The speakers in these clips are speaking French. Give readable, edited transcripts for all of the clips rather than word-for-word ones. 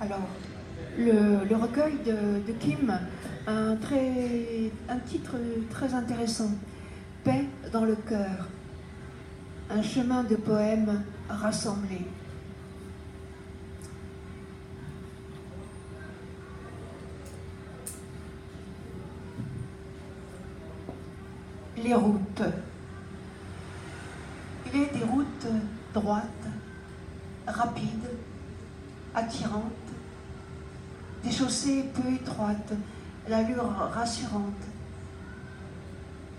Alors, le recueil de Kim a un titre très intéressant, Paix dans le cœur, un chemin de poèmes rassemblés. Les routes. Il est des routes droites, rapides, attirantes, des chaussées peu étroites, l'allure rassurante.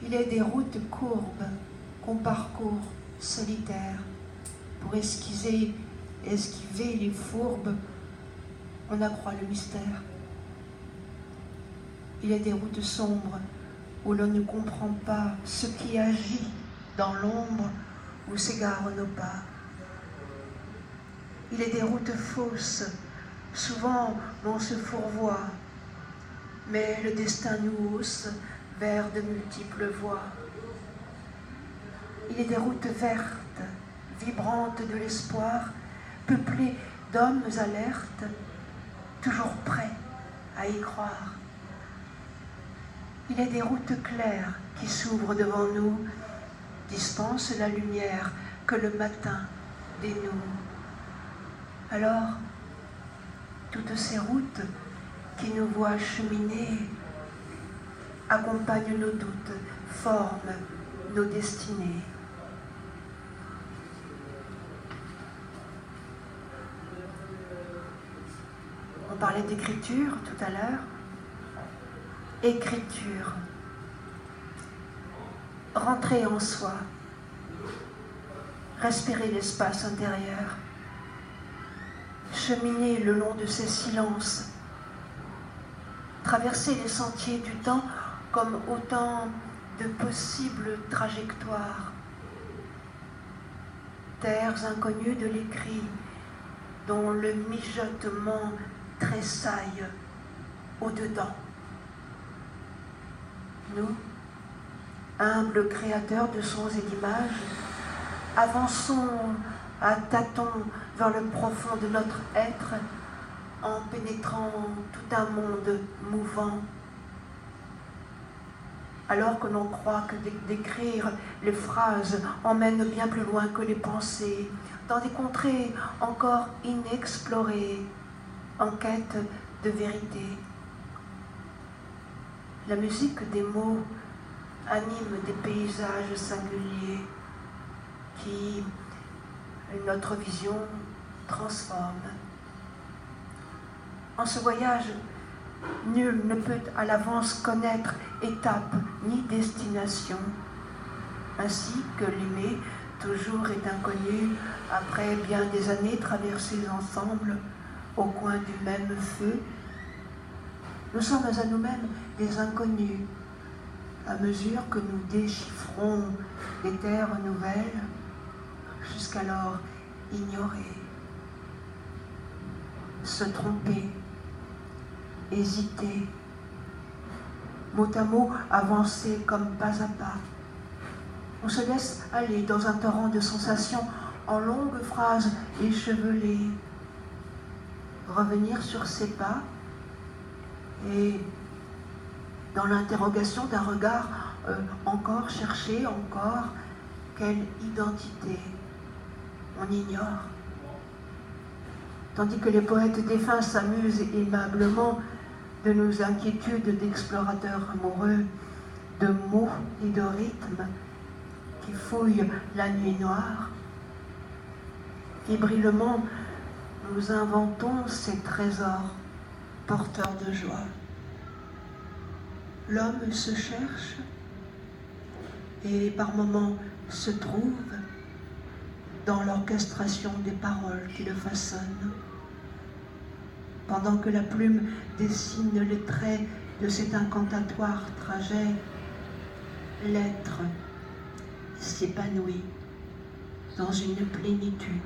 Il est des routes courbes qu'on parcourt solitaires pour esquiver les fourbes, on accroît le mystère. Il est des routes sombres où l'on ne comprend pas ce qui agit dans l'ombre où s'égarent nos pas. Il est des routes fausses, souvent l'on se fourvoie, mais le destin nous hausse vers de multiples voies. Il est des routes vertes, vibrantes de l'espoir, peuplées d'hommes alertes, toujours prêts à y croire. Il est des routes claires qui s'ouvrent devant nous, dispensent la lumière que le matin dénoue. Alors, toutes ces routes qui nous voient cheminer accompagnent nos doutes, forment nos destinées. On parlait d'écriture tout à l'heure. Écriture. Rentrer en soi. Respirer l'espace intérieur. Cheminer le long de ces silences. Traverser les sentiers du temps comme autant de possibles trajectoires. Terres inconnues de l'écrit, dont le mijotement tressaille au-dedans. Nous, humbles créateurs de sons et d'images, avançons à tâtons vers le profond de notre être en pénétrant tout un monde mouvant. Alors que l'on croit que d'écrire les phrases emmène bien plus loin que les pensées, dans des contrées encore inexplorées, en quête de vérité. La musique des mots anime des paysages singuliers qui notre vision transforme. En ce voyage, nul ne peut à l'avance connaître étape ni destination, ainsi que l'aimer toujours est inconnu après bien des années traversées ensemble au coin du même feu. Nous sommes à nous-mêmes des inconnus à mesure que nous déchiffrons les terres nouvelles, jusqu'alors ignorées. Se tromper, hésiter, mot à mot avancer comme pas à pas. On se laisse aller dans un torrent de sensations en longues phrases échevelées. Revenir sur ses pas et dans l'interrogation d'un regard encore chercher, encore quelle identité on ignore. Tandis que les poètes défunts s'amusent aimablement de nos inquiétudes d'explorateurs amoureux, de mots et de rythmes qui fouillent la nuit noire, fébrilement nous inventons ces trésors porteurs de joie. L'homme se cherche et par moments se trouve dans l'orchestration des paroles qui le façonnent. Pendant que la plume dessine les traits de cet incantatoire trajet, l'être s'épanouit dans une plénitude